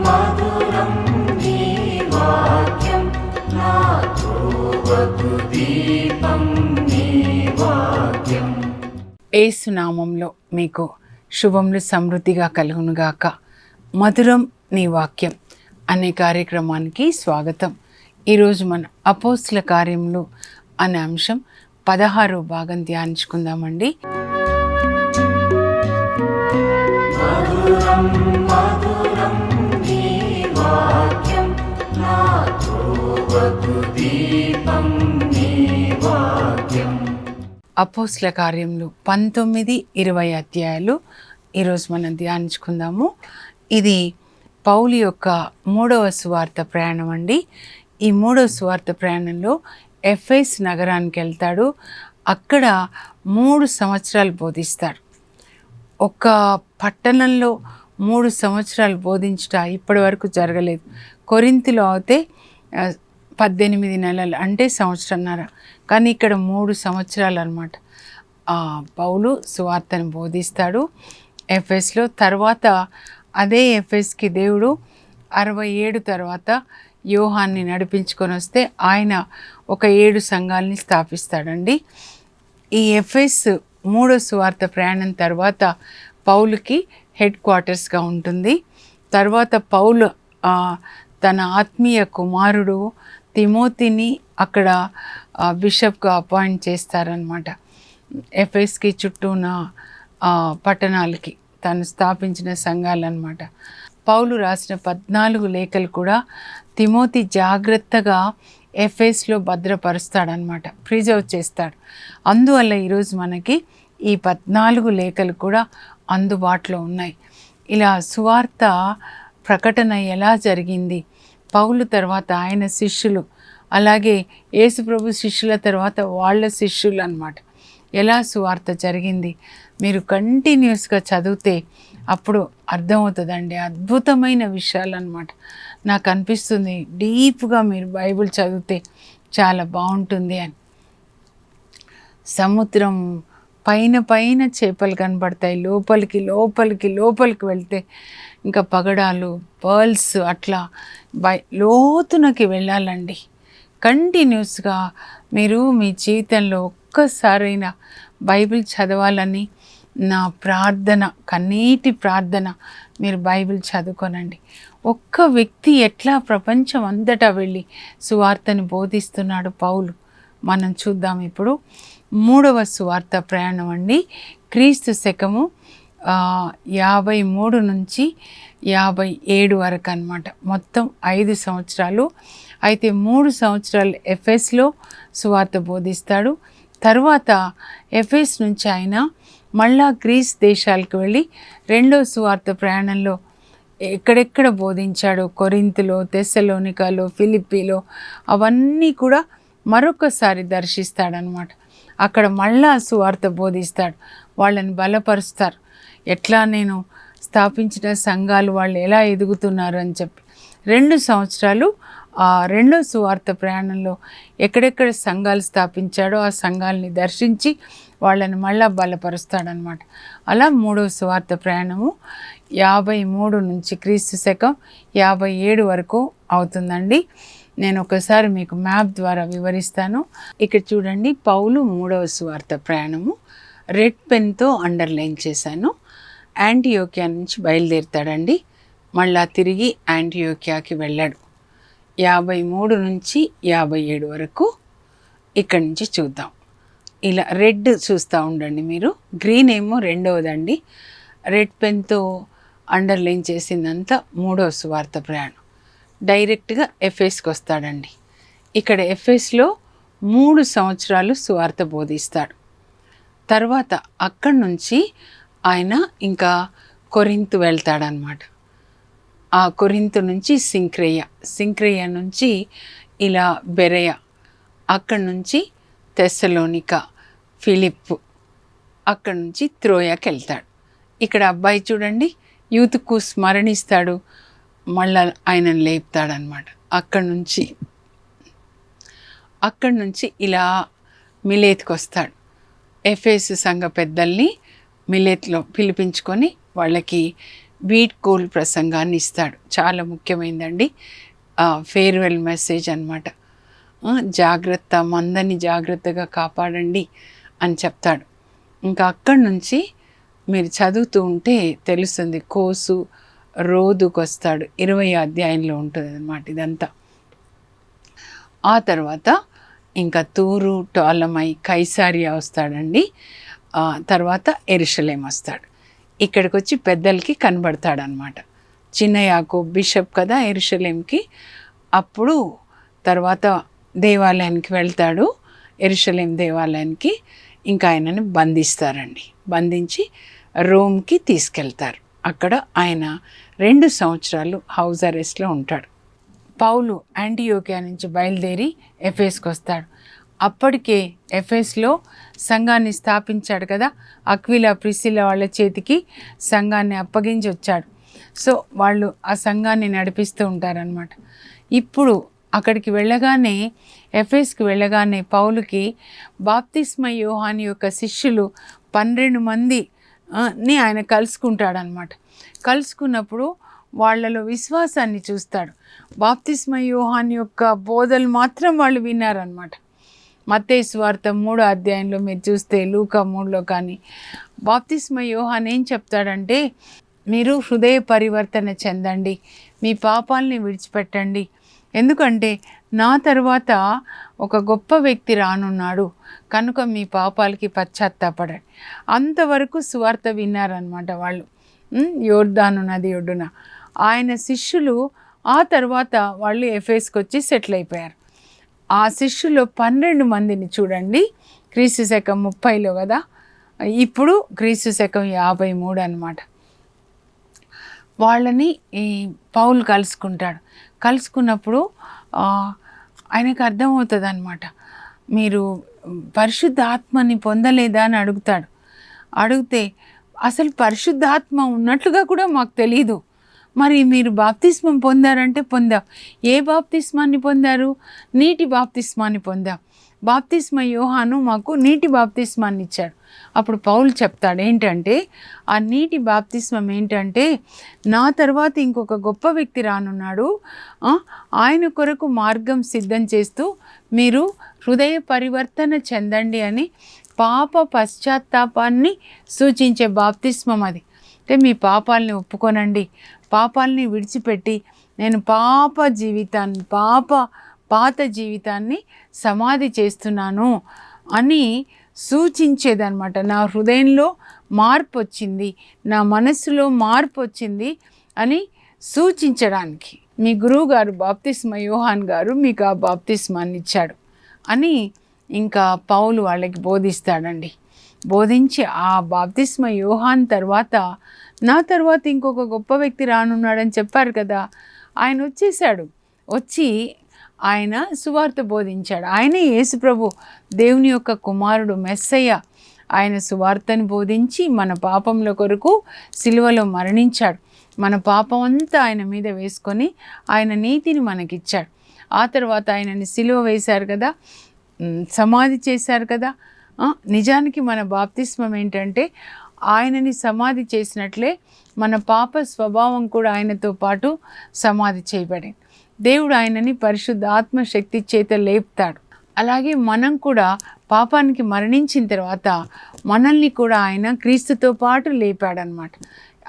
మధురం నీ వాక్యం నా త్రోవకు దీపం నీ వాక్యం. యేసు నామంలో మీకు శుభములు సమృద్ధిగా కలుగునుగాక. మధురం నీ వాక్యం అనే కార్యక్రమానికి స్వాగతం. ఈరోజు మన అపోస్తుల కార్యములు అనే అంశం 16వ భాగం ధ్యానించుకుందామండి. మధురం మధురం నీ వాక్యం నా త్రోవకు దీపం నీ వాక్యం. అపోస్తుల కార్యములు 19-20 అధ్యాయాలు ఈరోజు మనం ధ్యానించుకుందాము. ఇది పౌలు యొక్క 3వ సువార్త ప్రయాణం అండి. ఈ 3వ సువార్త ప్రయాణంలో ఎఫెస్ నగరానికి వెళ్తాడు. అక్కడ 3 సంవత్సరాలు బోధిస్తాడు. ఒక పట్టణంలో 3 సంవత్సరాలు బోధించుట ఇప్పటి వరకు జరగలేదు. కొరింథీలో అయితే 18 నెలలు అంటే సంవత్సరంన్నర, కానీ ఇక్కడ 3 సంవత్సరాలు అన్నమాట. పౌలు సువార్తను బోధిస్తాడు ఎఫెస్లో. తర్వాత అదే ఎఫెస్కి దేవుడు 67 తర్వాత యోహాన్ని నడిపించుకొని వస్తే ఆయన ఒక 7 సంఘాలని స్థాపిస్తాడండి. ఈ ఎఫెస్ 3వ సువార్త ప్రయాణం తర్వాత పౌలుకి హెడ్ క్వార్టర్స్గా ఉంటుంది. తర్వాత పౌలు తన ఆత్మీయ కుమారుడు తిమోతిని అక్కడ బిషప్గా అపాయింట్ చేస్తారనమాట. ఎఫెస్కి చుట్టూ ఉన్న పట్టణాలకి తను స్థాపించిన సంఘాలన్నమాట. పౌలు రాసిన 14 లేఖలు కూడా తిమోతి జాగ్రత్తగా ఎఫెస్లో భద్రపరుస్తాడనమాట, ప్రిజర్వ్ చేస్తాడు. అందువల్ల ఈరోజు మనకి ఈ 14 లేఖలు కూడా అందుబాటులో ఉన్నాయి. ఇలా సువార్త ప్రకటన ఎలా జరిగింది, పౌలు తర్వాత ఆయన శిష్యులు, అలాగే యేసుప్రభు శిష్యుల తర్వాత వాళ్ళ శిష్యులు అన్నమాట, ఎలా సువార్త జరిగింది మీరు కంటిన్యూస్గా చదివితే అప్పుడు అర్థమవుతుందండి. అద్భుతమైన విషయాలు అన్నమాట. నాకు అనిపిస్తుంది డీప్గా మీరు బైబిల్ చదివితే చాలా బాగుంటుంది అని. సముద్రం పైన పైన చేపలు కనబడతాయి, లోపలికి వెళ్తే ఇంకా పగడాలు, పర్ల్స్, అట్లా లోతునకి వెళ్ళాలండి. కంటిన్యూస్గా మీరు మీ జీవితంలో ఒక్కసారైనా బైబిల్ చదవాలని నా ప్రార్థన, కన్నీటి ప్రార్థన. మీరు బైబిల్ చదువుకోనండి. ఒక్క వ్యక్తి ఎట్లా ప్రపంచం అంతటా వెళ్ళి సువార్తని బోధిస్తున్నాడు పౌలు, మనం చూద్దాం ఇప్పుడు. 3వ సువార్త ప్రయాణం అండి. క్రీస్తు శకము 53 నుంచి 57 వరకు అన్నమాట. మొత్తం 5 సంవత్సరాలు. అయితే 3 సంవత్సరాలు ఎఫెస్లో సువార్త బోధిస్తాడు. తర్వాత ఎఫెస్ నుంచి ఆయన మళ్ళా గ్రీస్ దేశాలకు వెళ్ళి 2వ సువార్త ప్రయాణంలో ఎక్కడెక్కడ బోధించాడో, కొరింథులో, తెస్సలోనికాలో, ఫిలిప్పీలో, అవన్నీ కూడా మరొకసారి దర్శిస్తాడనమాట. అక్కడ మళ్ళా సువార్త బోధిస్తాడు, వాళ్ళని బలపరుస్తారు. ఎట్లా నేను స్థాపించిన సంఘాలు వాళ్ళు ఎలా ఎదుగుతున్నారు అని చెప్పి 2 సంవత్సరాలు ఆ 2వ సువార్త ప్రయాణంలో ఎక్కడెక్కడ సంఘాలు స్థాపించాడో ఆ సంఘాలని దర్శించి వాళ్ళని మళ్ళా బలపరుస్తాడనమాట. అలా 3వ సువార్త ప్రయాణము 53 నుంచి క్రీస్తు శకం 57 వరకు అవుతుందండి. నేను ఒకసారి మీకు మ్యాప్ ద్వారా వివరిస్తాను. ఇక్కడ చూడండి, పౌలు 3వ సువార్త ప్రయాణము రెడ్ పెన్తో అండర్లైన్ చేశాను. యాంటియోకియా నుంచి బయలుదేరుతాడండి. మళ్ళా తిరిగి యాంటియోకియాకి వెళ్ళాడు. 53 నుంచి 57 వరకు ఇక్కడి నుంచి చూద్దాం. ఇలా రెడ్ చూస్తూ ఉండండి మీరు. గ్రీన్ ఏమో 2వదండి. రెడ్ పెన్తో అండర్లైన్ చేసిందంతా 3వ సువార్త ప్రయాణం. డైరెక్ట్గా ఎఫెస్కి వస్తాడండి. ఇక్కడ ఎఫెస్లో 3 సంవత్సరాలు సువార్త బోధిస్తాడు. తర్వాత అక్కడి నుంచి ఆయన ఇంకా కొరింథు వెళ్తాడనమాట. ఆ కొరింథు నుంచి సింక్రేయ నుంచి ఇలా బెరయ, అక్కడి నుంచి తెస్సలోనిక, ఫిలిప్పు, అక్కడి నుంచి త్రోయాకి వెళ్తాడు. ఇక్కడ అబ్బాయి చూడండి, యూత్కు స్మరణిస్తాడు, మళ్ళా ఆయనను లేపుతాడనమాట. అక్కడి నుంచి ఇలా మిలేత్కి వస్తాడు. ఎఫెసు సంఘ పెద్దల్ని మిలేత్లో పిలిపించుకొని వాళ్ళకి వీడ్కోలు ప్రసంగాన్ని ఇస్తాడు. చాలా ముఖ్యమైనదండి. ఫేర్వెల్ మెసేజ్ అన్నమాట. జాగ్రత్త, మందని జాగ్రత్తగా కాపాడండి అని చెప్తాడు. ఇంకా అక్కడి నుంచి మీరు చదువుతూ ఉంటే తెలుస్తుంది. కోసు రోదుకు వస్తాడు. 20వ అధ్యాయంలో ఉంటుంది అన్నమాట ఇదంతా. ఆ తర్వాత ఇంకా తూరు, టోలమై, కైసారియా వస్తాడండి. తర్వాత యెరూషలేం వస్తాడు. ఇక్కడికి వచ్చి పెద్దలకి కనబడతాడు అనమాట. చిన్న యాకోబు బిషప్ కదా యెరూషలేంకి. అప్పుడు తర్వాత దేవాలయానికి వెళ్తాడు, యెరూషలేం దేవాలయానికి. ఇంకా ఆయనని బంధిస్తారండి. బంధించి రోమ్కి తీసుకెళ్తారు. అక్కడ ఆయన 2 సంవత్సరాలు హౌస్ అరెస్ట్లో ఉంటాడు. పౌలు యాంటియోకియా నుంచి బయలుదేరి ఎఫెస్కి వస్తాడు. అప్పటికే ఎఫెస్లో సంఘాన్ని స్థాపించాడు కదా. అక్విలా, ప్రిసిల్లా వాళ్ళ చేతికి సంఘాన్ని అప్పగించి వచ్చాడు. సో వాళ్ళు ఆ సంఘాన్ని నడిపిస్తూ ఉంటారనమాట. ఇప్పుడు అక్కడికి వెళ్ళగానే, ఎఫెస్కి వెళ్ళగానే పౌలుకి బాప్తిస్మ యోహాను యొక్క శిష్యులు 12 మందిని ఆయన కలుసుకుంటాడనమాట. కలుసుకున్నప్పుడు వాళ్ళలో విశ్వాసాన్ని చూస్తాడు. బాప్తిస్మ యోహాను యొక్క బోధలు మాత్రం వాళ్ళు విన్నారనమాట. మత్తయి సువార్త 3వ అధ్యాయంలో మీరు చూస్తే, లూకా 3లో కానీ బాప్తిస్మ యోహాను ఏం చెప్తాడంటే, మీరు హృదయ పరివర్తన చెందండి, మీ పాపాలని విడిచిపెట్టండి, ఎందుకంటే నా తర్వాత ఒక గొప్ప వ్యక్తి రానున్నాడు, కనుక మీ పాపాలకి పశ్చాత్తాపడండి. అంతవరకు సువార్త విన్నారనమాట వాళ్ళు. యోర్దాను నది ఒడ్డున ఆయన శిష్యులు. ఆ తర్వాత వాళ్ళు ఎఫెస్కి వచ్చి సెటిల్ అయిపోయారు. ఆ శిష్యులు 12 మందిని చూడండి. క్రీస్తు శకం 30లో కదా, ఇప్పుడు క్రీస్తు శకం 53 అనమాట. వాళ్ళని ఈ పౌలు కలుసుకుంటాడు. కలుసుకున్నప్పుడు ఆయనకు అర్థమవుతుంది అనమాట. మీరు పరిశుద్ధాత్మని పొందలేదా అని అడుగుతాడు. అడిగితే అసలు పరిశుద్ధాత్మ ఉన్నట్లుగా కూడా మాకు తెలీదు, మరి మీరు బాప్తిస్మం పొందారంటే పొందాం. ఏ బాప్తిస్మాన్ని పొందారు? నీటి బాప్తిస్మాన్ని పొందాం. బాప్తిస్మ యోహాను మాకు నీటి బాప్తిస్మాన్ని ఇచ్చాడు. అప్పుడు పౌలు చెప్తాడు ఏంటంటే, ఆ నీటి బాప్తిస్మం ఏంటంటే, నా తర్వాత ఇంకొక గొప్ప వ్యక్తి రానున్నాడు, ఆయన కొరకు మార్గం సిద్ధం చేస్తూ మీరు హృదయ పరివర్తన చెందండి అని పాప పశ్చాత్తాపాన్ని సూచించే బాప్తిస్మం అది. అంటే మీ పాపాలని ఒప్పుకోనండి, పాపాలని విడిచిపెట్టి నేను పాత జీవితాన్ని సమాధి చేస్తున్నాను అని సూచించేదన్నమాట. నా హృదయంలో మార్పు వచ్చింది, నా మనస్సులో మార్పు వచ్చింది అని సూచించడానికి మీ గురువు గారు బాప్తిస్మ యోహాన్ గారు మీకు ఆ బాప్తిస్మాన్ని ఇచ్చాడు అని ఇంకా పౌలు వాళ్ళకి బోధిస్తాడండి. బోధించి ఆ బాప్తిస్మ యోహాన్ తర్వాత నా తర్వాత ఇంకొక గొప్ప వ్యక్తి రానున్నాడని చెప్పారు కదా, ఆయన వచ్చేసాడు. వచ్చి ఆయన సువార్త బోధించాడు. ఆయనే యేసు ప్రభు, దేవుని యొక్క కుమారుడు, మెస్సయ్య. ఆయన సువార్తని బోధించి మన పాపంల కొరకు సిలువలో మరణించాడు. మన పాపం అంతా ఆయన మీద వేసుకొని ఆయన నీతిని మనకిచ్చాడు. ఆ తర్వాత ఆయనని సిలువ వేశారు కదా, సమాధి చేశారు కదా. నిజానికి మన బాప్తిస్మం ఏంటంటే, ఆయనని సమాధి చేసినట్లే మన పాప స్వభావం కూడా ఆయనతో పాటు సమాధి చేయబడింది. దేవుడు ఆయనని పరిశుద్ధ ఆత్మశక్తి చేత లేపుతాడు. అలాగే మనం కూడా పాపానికి మరణించిన తర్వాత మనల్ని కూడా ఆయన క్రీస్తుతో పాటు లేపాడనమాట.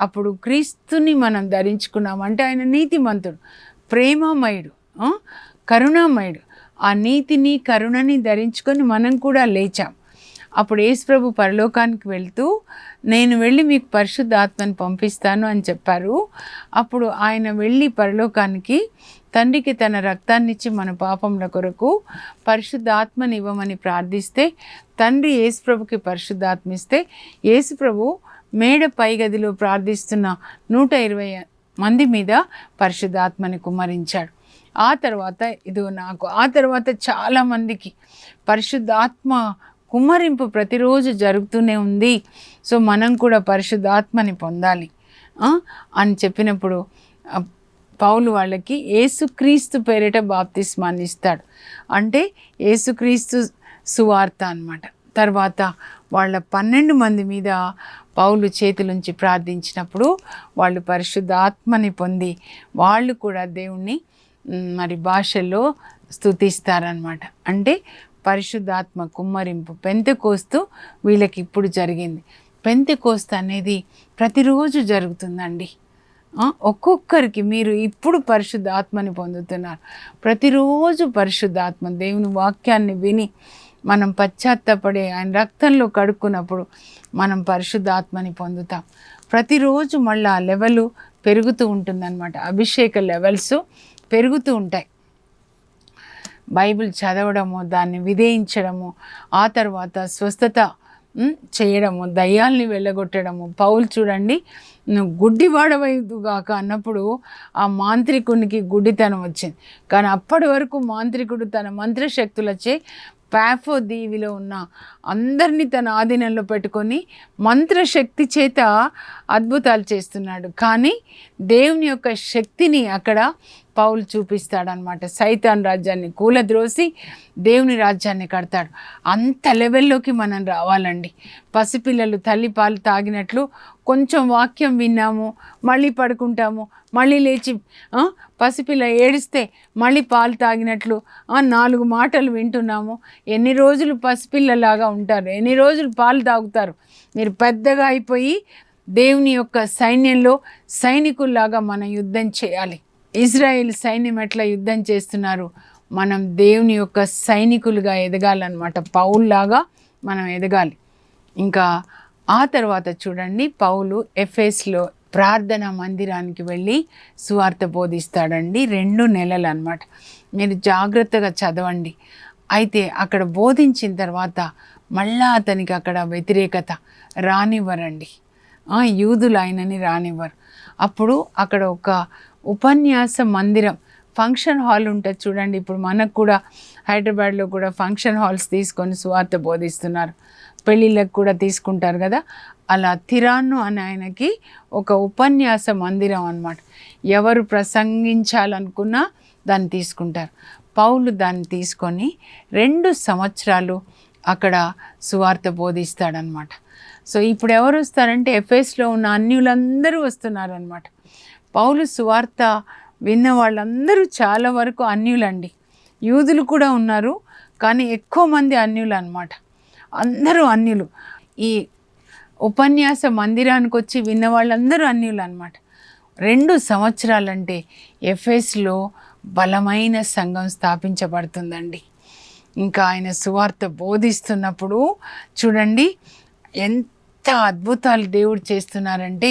అప్పుడు క్రీస్తుని మనం ధరించుకున్నామంటే ఆయన నీతిమంతుడు, ప్రేమమయుడు, కరుణామయుడు. ఆ నీతిని కరుణని ధరించుకొని మనం కూడా లేచాం. అప్పుడు యేసుప్రభు పరలోకానికి వెళ్తూ నేను వెళ్ళి మీకు పరిశుద్ధాత్మను పంపిస్తాను అని చెప్పారు. అప్పుడు ఆయన వెళ్ళి పరలోకానికి తండ్రికి తన రక్తాన్నిచ్చి మన పాపముల కొరకు పరిశుద్ధాత్మని ఇవ్వమని ప్రార్థిస్తే, తండ్రి యేసుప్రభుకి పరిశుద్ధాత్మ ఇస్తే, యేసుప్రభు మేడ పై గదిలో ప్రార్థిస్తున్న 120 మంది మీద పరిశుద్ధాత్మని కుమ్మరించాడు. ఆ తర్వాత చాలామందికి పరిశుద్ధాత్మ కుమ్మరింపు ప్రతిరోజు జరుగుతూనే ఉంది. సో మనం కూడా పరిశుద్ధాత్మని పొందాలి అని చెప్పినప్పుడు పౌలు వాళ్ళకి యేసుక్రీస్తు పేరిట బాప్తిస్మాన్ని ఇస్తాడు. అంటే యేసుక్రీస్తు సువార్త అన్నమాట. తర్వాత వాళ్ళ 12 మంది మీద పౌలు చేతులుంచి ప్రార్థించినప్పుడు వాళ్ళు పరిశుద్ధాత్మని పొంది వాళ్ళు కూడా దేవుణ్ణి మరి భాషల్లో స్తుతిస్తారనమాట. అంటే పరిశుద్ధాత్మ కుమ్మరింపు పెంతెకోస్తు వీళ్ళకి ఇప్పుడు జరిగింది. పెంతెకోస్తు అనేది ప్రతిరోజు జరుగుతుందండి. ఒక్కొక్కరికి మీరు ఇప్పుడు పరిశుద్ధాత్మని పొందుతున్నారు. ప్రతిరోజు పరిశుద్ధాత్మ దేవుని వాక్యాన్ని విని మనం పశ్చాత్తపడే ఆయన రక్తంలో కడుక్కున్నప్పుడు మనం పరిశుద్ధాత్మని పొందుతాం. ప్రతిరోజు మళ్ళీ ఆ లెవెల్ పెరుగుతూ ఉంటుందన్నమాట. అభిషేక లెవెల్స్ పెరుగుతూ ఉంటాయి. బైబిల్ చదవడము, దాన్ని విధేయించడము, ఆ తర్వాత స్వస్థత చేయడము, దయ్యాల్ని వెళ్ళగొట్టడము. పౌలు చూడండి, నువ్వు గుడ్డివాడవైదుగాక అన్నప్పుడు ఆ మాంత్రికునికి గుడ్డితనం వచ్చింది. కానీ అప్పటి వరకు మాంత్రికుడు తన మంత్రశక్తులచే పాఫో దీవిలో ఉన్న అందరినీ తన ఆధీనంలో పెట్టుకొని మంత్రశక్తి చేత అద్భుతాలు చేస్తున్నాడు. కానీ దేవుని యొక్క శక్తిని అక్కడ పౌలు చూపిస్తాడనమాట. సైతాన్ రాజ్యాన్ని కూలద్రోసి దేవుని రాజ్యాన్ని కడతాడు. అంత లెవెల్లోకి మనం రావాలండి. పసిపిల్లలు తల్లి పాలు తాగినట్లు కొంచెం వాక్యం విన్నాము, మళ్ళీ పడుకుంటాము, మళ్ళీ లేచి పసిపిల్ల ఏడిస్తే మళ్ళీ పాలు తాగినట్లు 4 మాటలు వింటున్నాము. ఎన్ని రోజులు పసిపిల్లలాగా ఉంటారు, ఎన్ని రోజులు పాలు తాగుతారు? మీరు పెద్దగా అయిపోయి దేవుని యొక్క సైన్యంలో సైనికుల్లాగా మనం యుద్ధం చేయాలి. ఇజ్రాయేల్ సైన్యం ఎట్లా యుద్ధం చేస్తున్నారు, మనం దేవుని యొక్క సైనికులుగా ఎదగాలన్నమాట. పౌల్లాగా మనం ఎదగాలి. ఇంకా ఆ తర్వాత చూడండి, పౌలు ఎఫెస్లో ప్రార్థనా మందిరానికి వెళ్ళి సువార్త బోధిస్తాడండి. 2 నెలలు అన్నమాట. మీరు జాగ్రత్తగా చదవండి. అయితే అక్కడ బోధించిన తర్వాత మళ్ళా అతనికి అక్కడ వ్యతిరేకత రానివ్వరండి. యూదులు ఆయనని రానివ్వరు. అప్పుడు అక్కడ ఒక ఉపన్యాస మందిరం, ఫంక్షన్ హాల్ ఉంటుంది చూడండి. ఇప్పుడు మనకు కూడా హైదరాబాద్లో కూడా ఫంక్షన్ హాల్స్ తీసుకొని సువార్త బోధిస్తున్నారు. పెళ్ళిళ్ళకు కూడా తీసుకుంటారు కదా. అలా తిరాను అని ఆయనకి ఒక ఉపన్యాస మందిరం అన్నమాట. ఎవరు ప్రసంగించాలనుకున్నా దాన్ని తీసుకుంటారు. పౌలు దాన్ని తీసుకొని 2 సంవత్సరాలు అక్కడ సువార్త బోధిస్తాడనమాట. సో ఇప్పుడు ఎవరు వస్తారంటే ఎఫెస్లో ఉన్న అన్యులందరూ వస్తున్నారనమాట. పౌలు సువార్త విన్న వాళ్ళందరూ చాలా వరకు అన్యులండి. యూదులు కూడా ఉన్నారు, కానీ ఎక్కువ మంది అన్యులు అనమాట. అందరూ అన్యులు. ఈ ఉపన్యాస మందిరానికి వచ్చి విన్న వాళ్ళందరూ అన్యులు అనమాట. 2 సంవత్సరాలంటే ఎఫెస్లో బలమైన సంఘం స్థాపించబడుతుందండి. ఇంకా ఆయన సువార్త బోధిస్తున్నప్పుడు చూడండి ఎంత అద్భుతాలు దేవుడు చేస్తున్నారంటే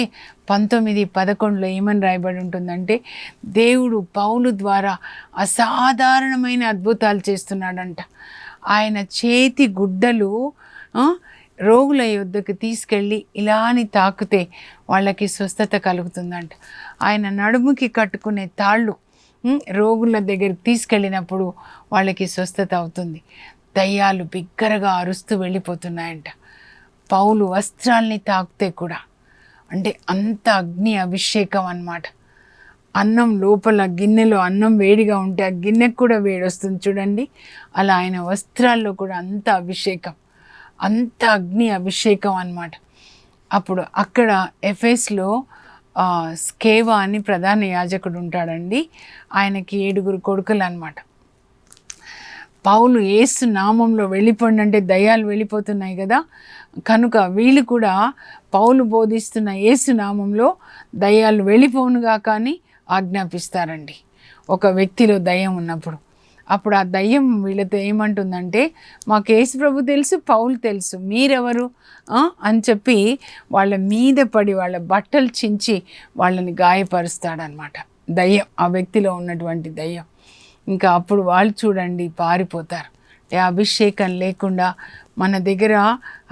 19:11 ఏమని రాయబడి ఉంటుందంటే, దేవుడు పౌలు ద్వారా అసాధారణమైన అద్భుతాలు చేస్తున్నాడంట. ఆయన చేతి గుడ్డలు రోగుల యొద్దకు తీసుకెళ్ళి ఇలాని తాకితే వాళ్ళకి స్వస్థత కలుగుతుందంట. ఆయన నడుముకి కట్టుకునే తాళ్ళు రోగుల దగ్గరికి తీసుకెళ్ళినప్పుడు వాళ్ళకి స్వస్థత అవుతుంది. దయ్యాలు బిగ్గరగా అరుస్తూ వెళ్ళిపోతున్నాయంట. పౌలు వస్త్రాల్ని తాకితే కూడా, అంటే అంత అగ్ని అభిషేకం అన్నమాట. అన్నం లోపల గిన్నెలో అన్నం వేడిగా ఉంటే ఆ గిన్నెకు కూడా వేడి వస్తుంది చూడండి. అలా ఆయన వస్త్రాల్లో కూడా అంత అభిషేకం, అంత అగ్ని అభిషేకం అన్నమాట. అప్పుడు అక్కడ ఎఫెస్లో స్కేవా అని ప్రధాన యాజకుడు ఉంటాడండి. ఆయనకి 7 కొడుకులు అన్నమాట. పౌలు యేసు నామంలో వెళ్ళిపోండి అంటే దయ్యాలు వెళ్ళిపోతున్నాయి కదా, కనుక వీళ్ళు కూడా పౌలు బోధిస్తున్న యేసు నామంలో దయ్యాలు వెళ్ళిపోనుగా కానీ ఆజ్ఞాపిస్తారండి. ఒక వ్యక్తిలో దయ్యం ఉన్నప్పుడు అప్పుడు ఆ దయ్యం వీళ్ళతో ఏమంటుందంటే, మాకు యేసు ప్రభు తెలుసు, పౌలు తెలుసు, మీరెవరు అని చెప్పి వాళ్ళ మీద పడి వాళ్ళ బట్టలు చించి వాళ్ళని గాయపరుస్తాడనమాట దయ్యం, ఆ వ్యక్తిలో ఉన్నటువంటి దయ్యం. ఇంకా అప్పుడు వాళ్ళు చూడండి పారిపోతారు. అభిషేకం లేకుండా, మన దగ్గర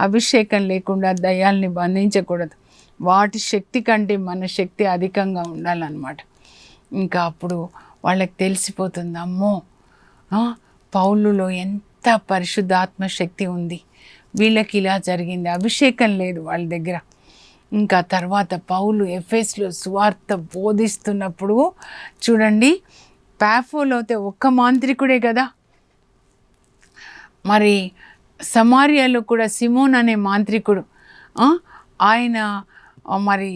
అభిషేకం లేకుండా దయ్యాల్ని బంధించకూడదు. వాటి శక్తి కంటే మన శక్తి అధికంగా ఉండాలన్నమాట. ఇంకా అప్పుడు వాళ్ళకి తెలిసిపోతుంది, అమ్మో పౌలులో ఎంత పరిశుద్ధాత్మ శక్తి ఉంది, వీళ్ళకి ఇలా జరిగింది, అభిషేకం లేదు వాళ్ళ దగ్గర. ఇంకా తర్వాత పౌలు ఎఫెస్లో సువార్త బోధిస్తున్నప్పుడు చూడండి, పాఫోలో అయితే ఒక్క మాంత్రికుడే కదా, మరి సమారియాలో కూడా సిమోన్ అనే మాంత్రికుడు ఆయన మరి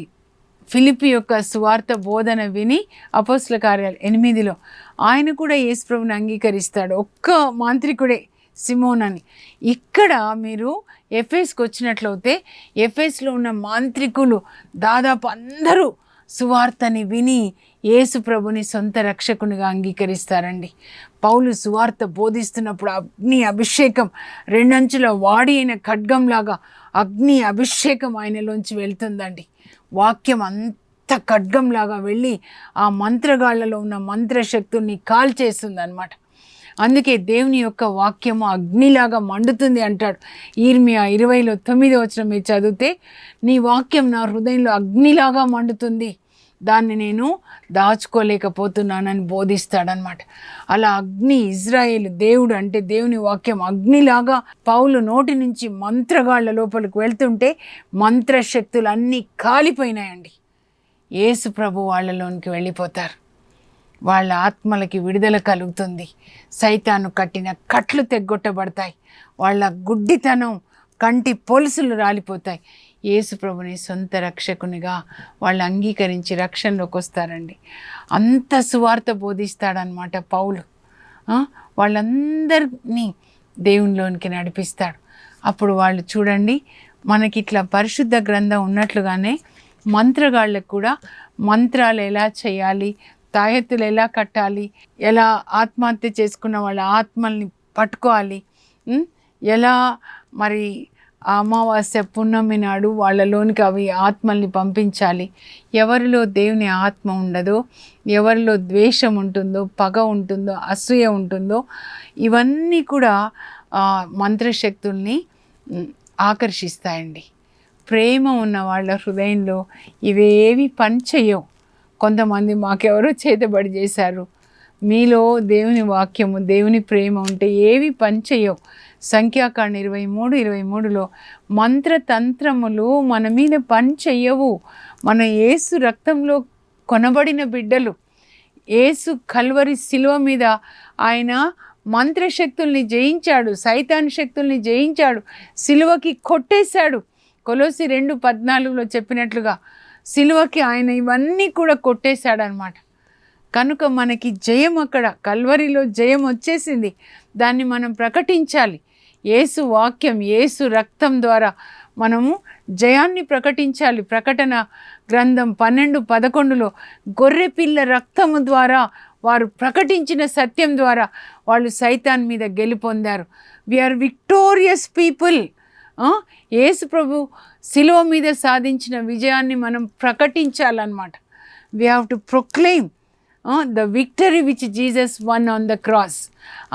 ఫిలిప్పి యొక్క సువార్త బోధన విని అపోస్తల కార్యాలు 8లో ఆయన కూడా యేసుప్రభుని అంగీకరిస్తాడు. ఒక్క మాంత్రికుడే సిమోన్ అని. ఇక్కడ మీరు ఎఫెస్కి వచ్చినట్లయితే ఎఫెస్లో ఉన్న మాంత్రికులు దాదాపు అందరూ సువార్తని విని యేసు ప్రభుని సొంత రక్షకునిగా అంగీకరిస్తారండి. పౌలు సువార్త బోధిస్తున్నప్పుడు అగ్ని అభిషేకం, రెండంచుల వాడి అయిన ఖడ్గంలాగా అగ్ని అభిషేకం ఆయనలోంచి వెళ్తుందండి. వాక్యం అంత ఖడ్గంలాగా వెళ్ళి ఆ మంత్రగాళ్లలో ఉన్న మంత్రశక్తుల్ని కాల్చేస్తుంది అన్నమాట. అందుకే దేవుని యొక్క వాక్యము అగ్నిలాగా మండుతుంది అంటాడు. ఇర్మియా 20:9 మీరు చదివితే, నీ వాక్యం నా హృదయంలో అగ్నిలాగా మండుతుంది, దాన్ని నేను దాచుకోలేకపోతున్నానని బోధిస్తాడనమాట. అలా అగ్ని, ఇజ్రాయేల్ దేవుడు అంటే దేవుని వాక్యం అగ్నిలాగా పౌలు నోటి నుంచి మంత్రగాళ్ల లోపలికి వెళ్తుంటే మంత్రశక్తులు అన్నీ కాలిపోయినాయండి. యేసు ప్రభు వాళ్ళలోనికి వెళ్ళిపోతారు. వాళ్ళ ఆత్మలకి విడుదల కలుగుతుంది. సైతాను కట్టిన కట్లు తెగ్గొట్టబడతాయి. వాళ్ళ గుడ్డితనం, కంటి పొలుసులు రాలిపోతాయి. యేసు ప్రభుని సొంత రక్షకునిగా వాళ్ళు అంగీకరించి రక్షణలోకి వస్తారండి. అంత సువార్త బోధిస్తాడనమాట పౌలు. వాళ్ళందరినీ దేవునిలోనికి నడిపిస్తాడు. అప్పుడు వాళ్ళు చూడండి, మనకి ఇట్లా పరిశుద్ధ గ్రంథం ఉన్నట్లుగానే మంత్రగాళ్ళకు కూడా మంత్రాలు ఎలా చేయాలి, తాయెత్తులు ఎలా కట్టాలి, ఎలా ఆత్మహత్య చేసుకున్న వాళ్ళ ఆత్మల్ని పట్టుకోవాలి, ఎలా మరి అమావాస్య పున్నమి నాడు వాళ్ళలోనికి అవి ఆత్మల్ని పంపించాలి, ఎవరిలో దేవుని ఆత్మ ఉండదో, ఎవరిలో ద్వేషం ఉంటుందో, పగ ఉంటుందో, అసూయ ఉంటుందో, ఇవన్నీ కూడా మంత్రశక్తుల్ని ఆకర్షిస్తాయండి. ప్రేమ ఉన్న వాళ్ళ హృదయంలో ఇవేవి పనిచేయవు. కొంతమంది మాకెవరో చేతబడి చేశారు, మీలో దేవుని వాక్యము, దేవుని ప్రేమ ఉంటే ఏవి పనిచేయవు. సంఖ్యాకాండ 23:23లో మంత్రతంత్రములు మన మీద పని చెయ్యవు. మన యేసు రక్తంలో కొనబడిన బిడ్డలు. యేసు కల్వరి శిలువ మీద ఆయన మంత్రశక్తుల్ని జయించాడు, సైతాన్ శక్తుల్ని జయించాడు, శిలువకి కొట్టేశాడు. కొలోసి 2:14లో చెప్పినట్లుగా శిలువకి ఆయన ఇవన్నీ కూడా కొట్టేశాడనమాట. కనుక మనకి జయం, అక్కడ కల్వరిలో జయం వచ్చేసింది. దాన్ని మనం ప్రకటించాలి. యేసు వాక్యం, యేసు రక్తం ద్వారా మనము జయాన్ని ప్రకటించాలి. ప్రకటన గ్రంథం 12:11లో గొర్రెపిల్ల రక్తము ద్వారా వారు ప్రకటించిన సత్యం ద్వారా వాళ్ళు సైతాన్ మీద గెలుపొందారు. We are victorious people. యేసు ప్రభు శిలువ మీద సాధించిన విజయాన్ని మనం ప్రకటించాలన్నమాట. We have to proclaim the victory which Jesus won on the cross.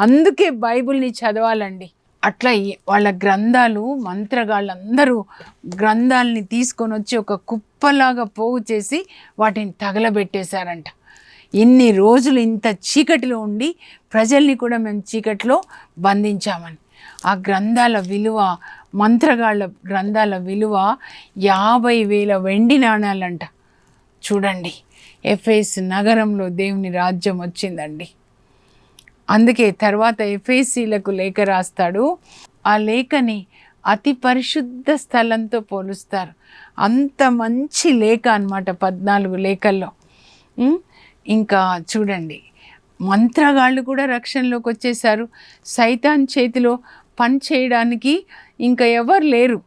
అందుకే బైబిల్ని చదవాలండి. అట్లా వాళ్ళ గ్రంథాలు, మంత్రగాళ్ళందరూ గ్రంథాలని తీసుకొని వచ్చి ఒక కుప్పలాగా పోగు చేసి వాటిని తగలబెట్టేశారంట. ఇన్ని రోజులు ఇంత చీకటిలో ఉండి ప్రజల్ని కూడా మేము చీకటిలో బంధించామని. ఆ గ్రంథాల విలువ, మంత్రగాళ్ళ గ్రంథాల విలువ 50,000 వెండి నాణాలంట. చూడండి, ఎఫెస్ నగరంలో దేవుని రాజ్యం వచ్చిందండి. అందుకే తర్వాత ఎఫెసీలకు లేఖ రాస్తాడు. ఆ లేఖని అతి పరిశుద్ధ స్థలంతో పోలుస్తారు. అంత మంచి లేఖ అన్నమాట 14 లేఖల్లో. ఇంకా చూడండి, మంత్రగాళ్ళు కూడా రక్షణలోకి వచ్చేసారు. సైతాన్ చేతిలో పని చేయడానికి ఇంకా ఎవరు లేరు.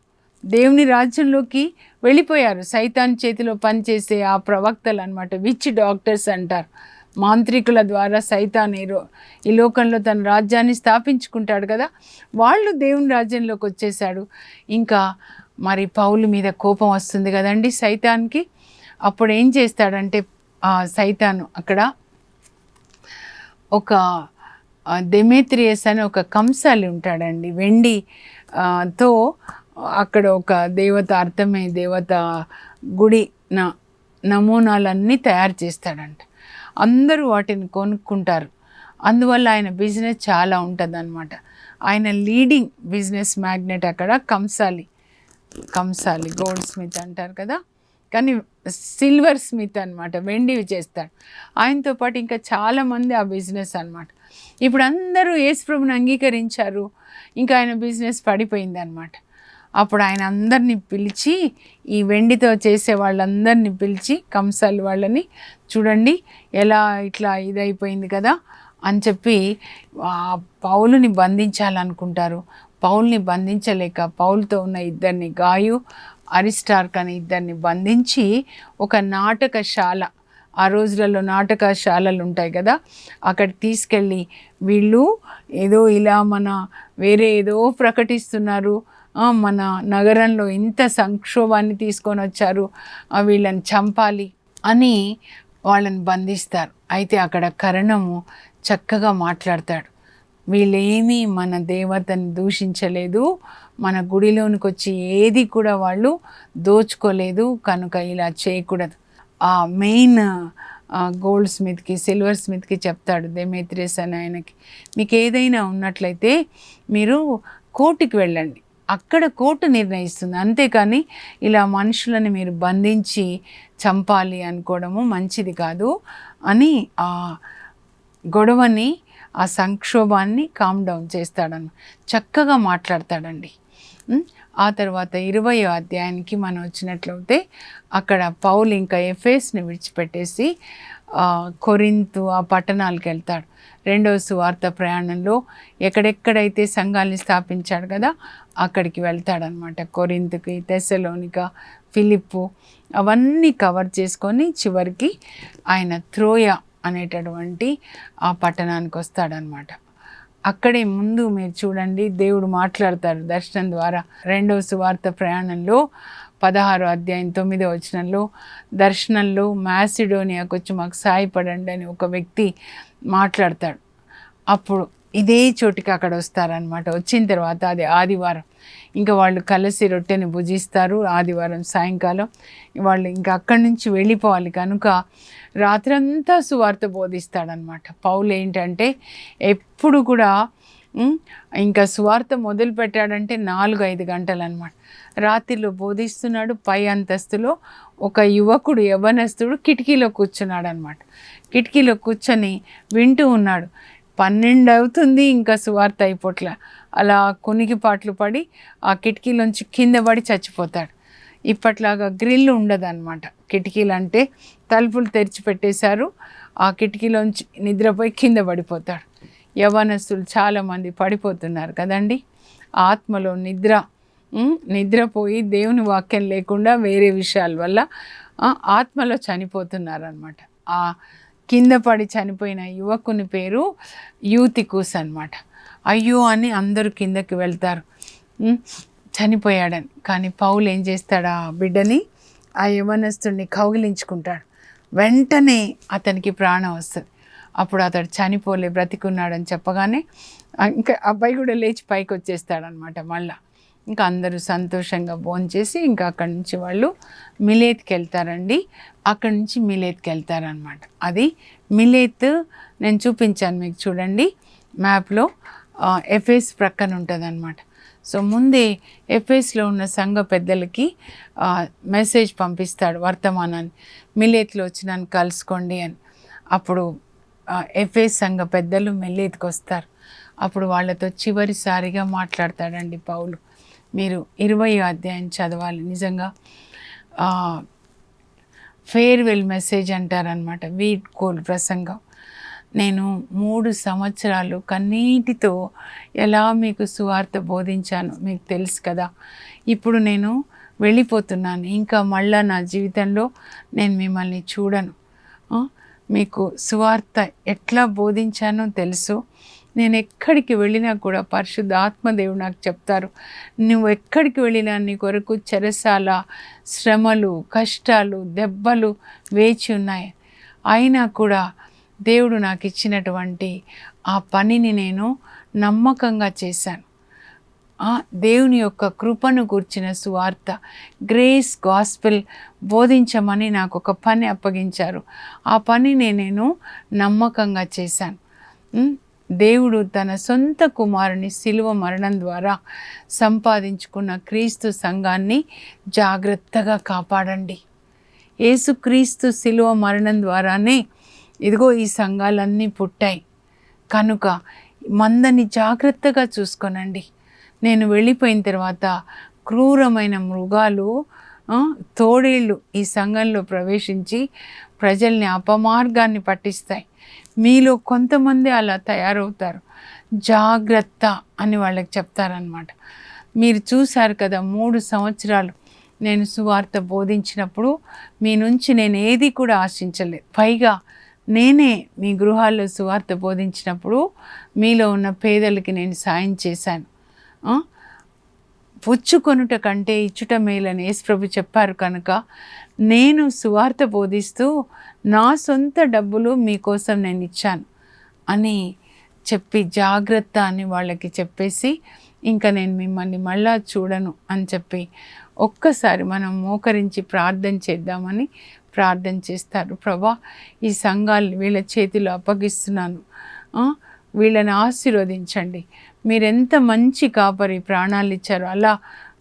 దేవుని రాజ్యంలోకి వెళ్ళిపోయారు. సైతాన్ చేతిలో పనిచేసే ఆ ప్రవక్తలు అన్నమాట, విచ్ డాక్టర్స్ అంటారు. మాంత్రికుల ద్వారా సైతాన్ ఈ లోకంలో తన రాజ్యాన్ని స్థాపించుకుంటాడు కదా, వాళ్ళు దేవుని రాజ్యంలోకి వచ్చేసాడు. ఇంకా మరి పౌలు మీద కోపం వస్తుంది కదండి సైతాన్కి. అప్పుడు ఏం చేస్తాడంటే సైతాను అక్కడ ఒక డెమేత్రియస్ అని ఒక కంసాలి ఉంటాడండి, వెండి తో అక్కడ ఒక దేవత, అర్థమే దేవత గుడి నమూనాలన్నీ తయారు చేస్తాడంట. అందరూ వాటిని కొనుక్కుంటారు. అందువల్ల ఆయన బిజినెస్ చాలా ఉంటుంది అన్నమాట. ఆయన లీడింగ్ బిజినెస్ మ్యాగ్నెట్ అక్కడ కంసాలి గోల్డ్ స్మిత్ అంటారు కదా, కానీ సిల్వర్ స్మిత్ అనమాట, వెండివి చేస్తాడు. ఆయనతో పాటు ఇంకా చాలామంది ఆ బిజినెస్ అనమాట. ఇప్పుడు అందరూ యేసుప్రభుని అంగీకరించారు. ఇంకా ఆయన బిజినెస్ పడిపోయిందనమాట. అప్పుడు ఆయన అందరినీ పిలిచి, ఈ వెండితో చేసే వాళ్ళందరినీ పిలిచి, కంసాలి వాళ్ళని, చూడండి ఎలా ఇట్లా ఇదైపోయింది కదా అని చెప్పి పౌలుని బంధించాలనుకుంటారు. పౌల్ని బంధించలేక పౌలుతో ఉన్న ఇద్దరిని, గాయు అరిస్టార్క్ అని ఇద్దరిని బంధించి ఒక నాటకశాల, ఆ రోజులలో నాటకశాలలు ఉంటాయి కదా, అక్కడికి తీసుకెళ్ళి వీళ్ళు ఏదో ఇలా వేరే ఏదో ప్రకటిస్తున్నారు, మన నగరంలో ఇంత సంక్షోభాన్ని తీసుకొని వచ్చారు, వీళ్ళని చంపాలి అని వాళ్ళని బంధిస్తారు. అయితే అక్కడ కరణము చక్కగా మాట్లాడతాడు. వీళ్ళేమీ మన దేవతని దూషించలేదు, మన గుడిలోనికి వచ్చి ఏది కూడా వాళ్ళు దోచుకోలేదు, కనుక ఇలా చేయకూడదు. ఆ మెయిన్ గోల్డ్ స్మిత్కి, సిల్వర్ స్మిత్కి చెప్తాడు దెమేత్రియస్ అని ఆయనకి, మీకు ఏదైనా ఉన్నట్లయితే మీరు కోర్టుకి వెళ్ళండి, అక్కడ కోర్టు నిర్ణయిస్తుంది, అంతేకాని ఇలా మనుషులను మీరు బంధించి చంపాలి అనుకోవడము మంచిది కాదు అని ఆ గొడవని, ఆ సంక్షోభాన్ని కామ్ డౌన్ చేస్తాడని చక్కగా మాట్లాడతాడండి. ఆ తర్వాత 20వ అధ్యాయానికి మనం వచ్చినట్లయితే అక్కడ పౌలు ఇంకా ఎఫెసుని విడిచిపెట్టేసి కొరింతు ఆ పట్టణాలకు వెళ్తాడు. రెండవ సువార్త ప్రయాణంలో ఎక్కడెక్కడైతే సంఘాన్ని స్థాపించాడు కదా అక్కడికి వెళ్తాడనమాట. కొరింతుకి, తెస్సలోనిక, ఫిలిప్పు అవన్నీ కవర్ చేసుకొని చివరికి ఆయన త్రోయ అనేటటువంటి ఆ పట్టణానికి వస్తాడనమాట. అక్కడే ముందు మీరు చూడండి దేవుడు మాట్లాడతారు దర్శనం ద్వారా. రెండవ సువార్త ప్రయాణంలో 16వ అధ్యాయం 9వ వచనంలో దర్శనంలో మాసిడోనియాకు వచ్చి మాకు సాయపడండి అని ఒక వ్యక్తి మాట్లాడతాడు. అప్పుడు ఇదే చోటికి అక్కడ వస్తారనమాట. వచ్చిన తర్వాత అది ఆదివారం, ఇంకా వాళ్ళు కలిసి రొట్టెని భుజిస్తారు. ఆదివారం సాయంకాలం వాళ్ళు ఇంకా అక్కడి నుంచి వెళ్ళిపోవాలి కనుక రాత్రంతా సువార్త బోధిస్తాడనమాట. పౌలు ఏంటంటే ఎప్పుడు కూడా ఇంకా సువార్త మొదలు పెట్టాడంటే 4-5 గంటలు అనమాట. రాత్రిలో బోధిస్తున్నాడు. పై అంతస్తులో ఒక యువకుడు, యవ్వనస్తుడు కిటికీలో కూర్చున్నాడు అనమాట. కిటికీలో కూర్చొని వింటూ ఉన్నాడు. 12 అవుతుంది, ఇంకా సువార్త అయిపోట్లా. అలా కునికిపాట్లు పడి ఆ కిటికీలోంచి కింద పడి చచ్చిపోతాడు. ఇప్పట్లాగా గ్రిల్ ఉండదన్నమాట. కిటికీలు అంటే తలుపులు తెరిచిపెట్టేశారు. ఆ కిటికీలోంచి నిద్రపోయి కింద పడిపోతాడు. యవ్వనస్తులు చాలామంది పడిపోతున్నారు కదండి. ఆత్మలో నిద్రపోయి దేవుని వాక్యం లేకుండా వేరే విషయాల వల్ల ఆత్మలో చనిపోతున్నారు అనమాట. ఆ కింద పడి చనిపోయిన యువకుని పేరు యూతికూస్ అనమాట. అయ్యో అని అందరూ కిందకి వెళ్తారు చనిపోయాడని. కానీ పౌలు ఏం చేస్తాడు, ఆ బిడ్డని, ఆ యవనస్తుడిని కౌగిలించుకుంటాడు. వెంటనే అతనికి ప్రాణం వస్తుంది. అప్పుడు అతడు చనిపోలే, బ్రతికున్నాడని చెప్పగానే ఇంకా అబ్బాయి కూడా లేచి పైకి వచ్చేస్తాడనమాట. మళ్ళా ఇంకా అందరూ సంతోషంగా భోంచేసి ఇంకా అక్కడి నుంచి వాళ్ళు మిలేత్కి వెళ్తారండి. అక్కడి నుంచి మిలేత్కి వెళ్తారనమాట. అది మిలేత్ నేను చూపించాను మీకు, చూడండి మ్యాప్లో. ఎఫెస్ ప్రక్కన ఉంటుంది అనమాట. సో ముందే ఎఫెస్లో ఉన్న సంఘ పెద్దలకి మెసేజ్ పంపిస్తాడు, వర్తమానాన్ని, మిలేత్లో వచ్చి నన్ను కలుసుకోండి అని. అప్పుడు ఎఫెస్ సంఘ పెద్దలు మిలేత్కి వస్తారు. అప్పుడు వాళ్ళతో చివరిసారిగా మాట్లాడతాడండి పౌలు. మీరు 20వ అధ్యాయం చదవాలి. నిజంగా ఫేర్వెల్ మెసేజ్ అంటారనమాట, వీడ్కోలు ప్రసంగం. నేను 3 సంవత్సరాలు కన్నీటితో ఎలా మీకు సువార్త బోధించాను మీకు తెలుసు కదా. ఇప్పుడు నేను వెళ్ళిపోతున్నాను, ఇంకా మళ్ళా నా జీవితంలో నేను మిమ్మల్ని చూడను. మీకు సువార్త ఎట్లా బోధించానో తెలుసు. నేను ఎక్కడికి వెళ్ళినా కూడా పరిశుద్ధాత్మదేవుడు నాకు చెప్తారు, నువ్వు ఎక్కడికి వెళ్ళినా నీ కొరకు చెరసాల, శ్రమలు, కష్టాలు, దెబ్బలు వేచి ఉన్నాయి. అయినా కూడా దేవుడు నాకు ఇచ్చినటువంటి ఆ పనిని నేను నమ్మకంగా చేశాను. దేవుని యొక్క కృపను గుర్చిన సువార్త, గ్రేస్ గాస్పెల్ బోధించమని నాకు ఒక పని అప్పగించారు. ఆ పనిని నేను నమ్మకంగా చేశాను. దేవుడు తన సొంత కుమారుని శిలువ మరణం ద్వారా సంపాదించుకున్న క్రీస్తు సంఘాన్ని జాగ్రత్తగా కాపాడండి. యేసుక్రీస్తు శిలువ మరణం ద్వారానే ఇదిగో ఈ సంఘాలన్నీ పుట్టాయి. కనుక మందని జాగ్రత్తగా చూసుకోనండి. నేను వెళ్ళిపోయిన తర్వాత క్రూరమైన మృగాలు, తోడేళ్ళు ఈ సంఘంలో ప్రవేశించి ప్రజల్ని అపమార్గాన్ని పట్టిస్తాయి. మీలో కొంతమంది అలా తయారవుతారు. జాగ్రత్త అని వాళ్ళకి చెప్తారనమాట. మీరు చూశారు కదా, 3 సంవత్సరాలు నేను సువార్త బోధించినప్పుడు మీ నుంచి నేను ఏది కూడా ఆశించలేదు. పైగా నేనే మీ గృహాల్లో సువార్త బోధించినప్పుడు మీలో ఉన్న పేదలకి నేను సాయం చేశాను. పుచ్చుకొనుట కంటే ఇచ్చుట మేలని యేసుప్రభు చెప్పారు. కనుక నేను సువార్త బోధిస్తూ నా సొంత డబ్బులు మీకోసం నేను ఇచ్చాను అని చెప్పి జాగ్రత్త అని వాళ్ళకి చెప్పేసి, ఇంకా నేను మిమ్మల్ని మళ్ళా చూడను అని చెప్పి ఒక్కసారి మనం మోకరించి ప్రార్థన చేద్దామని ప్రార్థన చేస్తారు. ప్రభా, ఈ సంఘాలు వీళ్ళ చేతిలో అప్పగిస్తున్నాను, వీళ్ళని ఆశీర్వదించండి. మీరెంత మంచి కాపరి ప్రాణాలు ఇచ్చారో అలా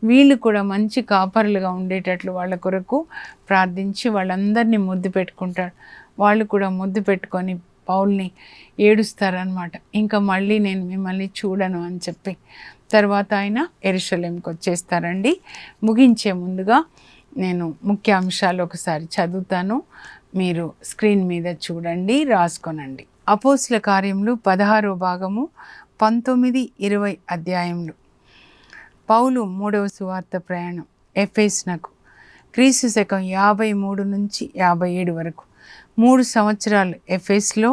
వీళ్ళు కూడా మంచి కాపరులుగా ఉండేటట్లు వాళ్ళ కొరకు ప్రార్థించి వాళ్ళందరినీ ముద్దు పెట్టుకుంటారు. వాళ్ళు కూడా ముద్దు పెట్టుకొని పౌల్ని ఏడుస్తారనమాట. ఇంకా మళ్ళీ నేను మిమ్మల్ని చూడను అని చెప్పి తర్వాత ఆయన యెరూషలేంకి వచ్చేస్తారండి. ముగించే ముందుగా నేను ముఖ్యాంశాలు ఒకసారి చదువుతాను, మీరు స్క్రీన్ మీద చూడండి, రాసుకోనండి. అపోస్తుల కార్యములు 16వ భాగము 19-20 అధ్యాయములు. పౌలు 3వ సువార్త ప్రయాణం ఎఫెసునకు క్రీస్తు శకం 53 నుంచి 57 వరకు 3 సంవత్సరాలు ఎఫెసులో,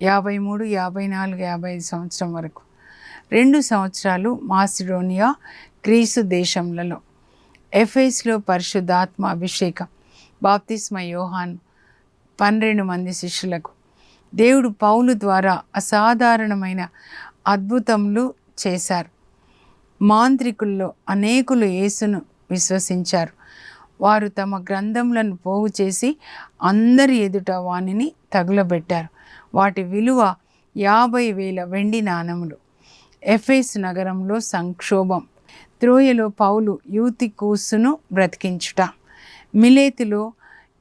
53, 54, 55 సంవత్సరం వరకు 2 సంవత్సరాలు మాసిడోనియా, గ్రీసు దేశములలో. ఎఫెసులో పరిశుద్ధాత్మ అభిషేకం, బాప్తిస్మ యోహాను, 12 మంది శిష్యులకు. దేవుడు పౌలు ద్వారా అసాధారణమైన అద్భుతములు చేశారు. మాంత్రికుల్లో అనేకులు యేసును విశ్వసించారు. వారు తమ గ్రంథములను పోగు చేసి అందరి ఎదుట వానిని తగులబెట్టారు. వాటి విలువ 50,000 వెండి నాణములు. ఎఫెసు నగరంలో సంక్షోభం. త్రోయలో పౌలు యూతికూసును బ్రతికించుట. మిలేతులో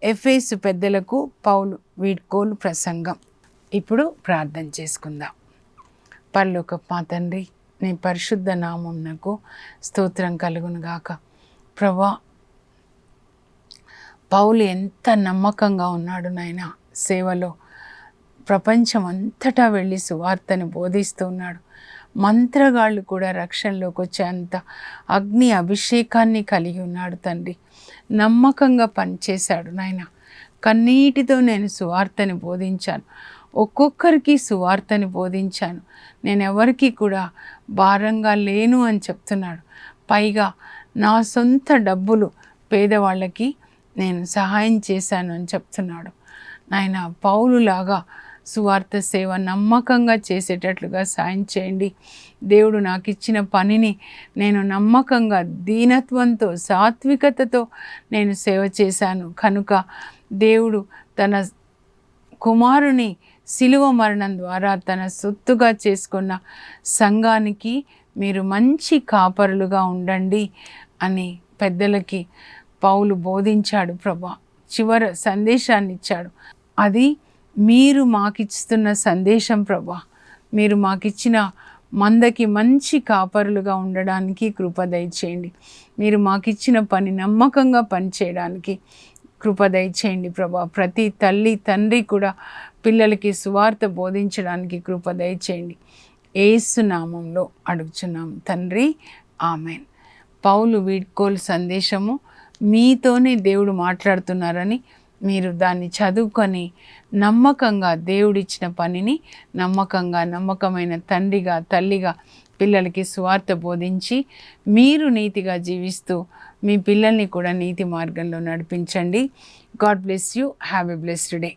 ఎఫెసు పెద్దలకు పౌలు వీడ్కోలు ప్రసంగం. ఇప్పుడు ప్రార్థన చేసుకుందాం. పరలోకపు మా తండ్రి, నీ పరిశుద్ధ నామమునకు స్తోత్రం కలుగును గాక. ప్రభా, పౌలు ఎంత నమ్మకంగా ఉన్నాడు నాయనా సేవలో. ప్రపంచం అంతటా వెళ్ళి సువార్తను బోధిస్తూ ఉన్నాడు. మంత్రగాళ్ళు కూడా రక్షణలోకి వచ్చేంత అగ్ని అభిషేకాన్ని కలిగి ఉన్నాడు తండ్రి. నమ్మకంగా పనిచేశాడు నాయన. కన్నీటితో నేను సువార్తని బోధించాను, ఒక్కొక్కరికి సువార్తని బోధించాను, నేను ఎవరికి కూడా భారంగా లేను అని చెప్తున్నాడు. పైగా నా సొంత డబ్బులు పేదవాళ్ళకి నేను సహాయం చేశాను అని చెప్తున్నాడు. నాయన, పౌలులాగా సువార్త సేవ నమ్మకంగా చేసేటట్లుగా సాయం చేయండి. దేవుడు నాకు ఇచ్చిన పనిని నేను నమ్మకంగా, దీనత్వంతో, సాత్వికతతో నేను సేవ చేశాను. కనుక దేవుడు తన కుమారుని శిలువ మరణం ద్వారా తన సొత్తుగా చేసుకున్న సంఘానికి మీరు మంచి కాపరులుగా ఉండండి అని పెద్దలకి పౌలు బోధించాడు. ప్రభా, చివరి సందేశాన్ని ఇచ్చాడు. అది మీరు మాకిస్తున్న సందేశం ప్రభా. మీరు మాకిచ్చిన మందకి మంచి కాపరులుగా ఉండడానికి కృప దయచేయండి. మీరు మాకిచ్చిన పని నమ్మకంగా పనిచేయడానికి కృప దయచేయండి ప్రభా. ప్రతి తల్లి తండ్రి కూడా పిల్లలకి సువార్త బోధించడానికి కృప దయచేయండి. యేసు నామంలో అడుగుచున్నాం తండ్రి, ఆమెన్. పౌలు వీడ్కోలు సందేశము మీతోనే దేవుడు మాట్లాడుతున్నారని మీరు దాన్ని చదువుకొని నమ్మకంగా దేవుడిచ్చిన పనిని నమ్మకమైన తండ్రిగా తల్లిగా పిల్లలకి సువార్త బోధించి మీరు నీతిగా జీవిస్తూ మీ పిల్లల్ని కూడా నీతి మార్గంలో నడిపించండి. God bless you. Have a blessed day.